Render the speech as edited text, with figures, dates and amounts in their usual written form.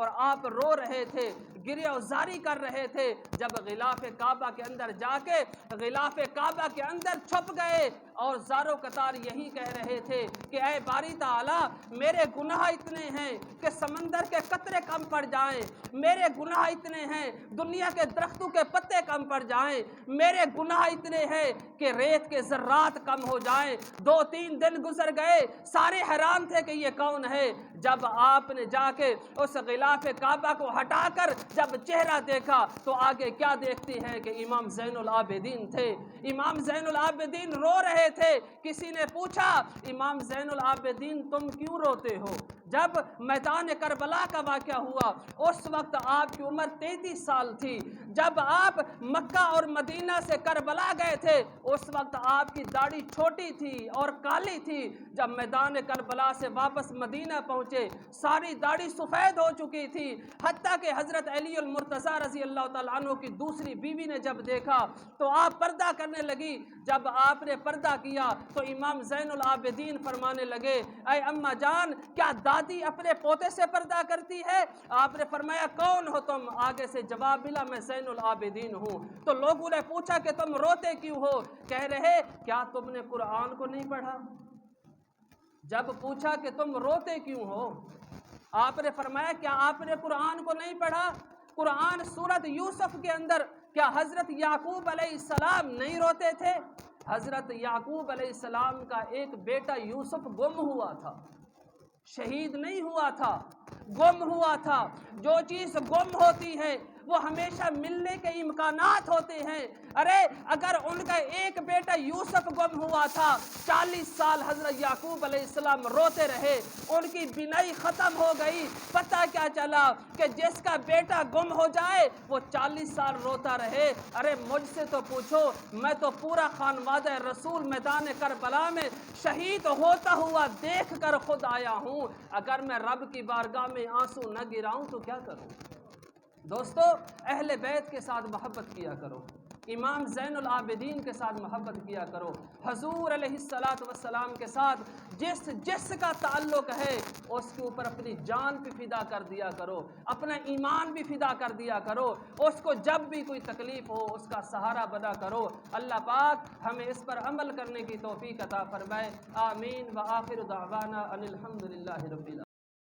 اور آپ رو رہے تھے، گریہ وزاری کر رہے تھے، جب غلاف کعبہ کے اندر جا کے غلاف کعبہ کے اندر چھپ گئے اور زارو قطار یہی کہہ رہے تھے کہ اے باری تعالیٰ، میرے گناہ اتنے ہیں کہ سمندر کے قطرے کم پڑ جائیں، میرے گناہ اتنے ہیں دنیا کے درختوں کے پتے کم پڑ جائیں، میرے گناہ اتنے ہیں کہ ریت کے ذرات کم ہو جائیں۔ 2-3 دن گزر گئے، سارے حیران تھے کہ یہ کون ہے۔ جب آپ نے جا کے اس غلاف کعبہ کو ہٹا کر جب چہرہ دیکھا تو آگے کیا دیکھتی ہیں کہ امام زین العابدین تھے۔ امام زین العابدین رو رہے تھے۔ کسی نے پوچھا، امام زین العابدین تم کیوں روتے ہو؟ جب میدان کربلا کا واقعہ ہوا اس وقت آپ کی عمر 33 سال تھی۔ جب آپ مکہ اور مدینہ سے کربلا گئے تھے اس وقت آپ کی داڑھی چھوٹی تھی اور کالی تھی۔ جب میدان کربلا سے واپس مدینہ پہنچے ساری داڑھی سفید ہو چکی تھی، حتیٰ کہ حضرت علی المرتضیٰ رضی اللہ تعالیٰ عنہ کی دوسری بیوی نے جب دیکھا تو آپ پردہ کرنے لگی۔ جب آپ نے پردہ کیا تو امام زین العابدین فرمانے لگے، اے اماں جان، کیا دادی اپنے پوتے سے پردہ کرتی ہے؟ آپ نے فرمایا، کون ہو تم؟ آگے سے جواب ملا، میں زین العابدین ہوں۔ تو لوگوں نے پوچھا کہ تم روتے کیوں ہو؟ کہہ رہے، کیا تم نے قرآن کو نہیں پڑھا؟ جب پوچھا کہ تم روتے کیوں ہو، آپ نے فرمایا، کیا آپ نے قرآن کو نہیں پڑھا؟ قرآن سورۃ یوسف کے اندر کیا حضرت یعقوب علیہ السلام نہیں روتے تھے؟ حضرت یعقوب علیہ السلام کا ایک بیٹا یوسف گم ہوا تھا، شہید نہیں ہوا تھا، گم ہوا تھا۔ جو چیز گم ہوتی ہے وہ ہمیشہ ملنے کے امکانات ہوتے ہیں۔ ارے اگر ان کا ایک بیٹا یوسف گم ہوا تھا، 40 سال حضرت یعقوب علیہ السلام روتے رہے، ان کی بینائی ختم ہو گئی، پتہ کیا چلا کہ جس کا بیٹا گم ہو جائے وہ 40 سال روتا رہے۔ ارے مجھ سے تو پوچھو، میں تو پورا خانوادہ رسول میدان کربلا میں شہید ہوتا ہوا دیکھ کر خود آیا ہوں۔ اگر میں رب کی بارگاہ میں آنسو نہ گراؤں تو کیا کروں؟ دوستو، اہل بیت کے ساتھ محبت کیا کرو، امام زین العابدین کے ساتھ محبت کیا کرو، حضور علیہ السلام کے ساتھ جس کا تعلق ہے اس کے اوپر اپنی جان بھی فدا کر دیا کرو، اپنا ایمان بھی فدا کر دیا کرو، اس کو جب بھی کوئی تکلیف ہو اس کا سہارا بنا کرو۔ اللہ پاک ہمیں اس پر عمل کرنے کی توفیق عطا فرمائے۔ آمین۔ وآخر دعوانا ان الحمد للہ رب العالمین۔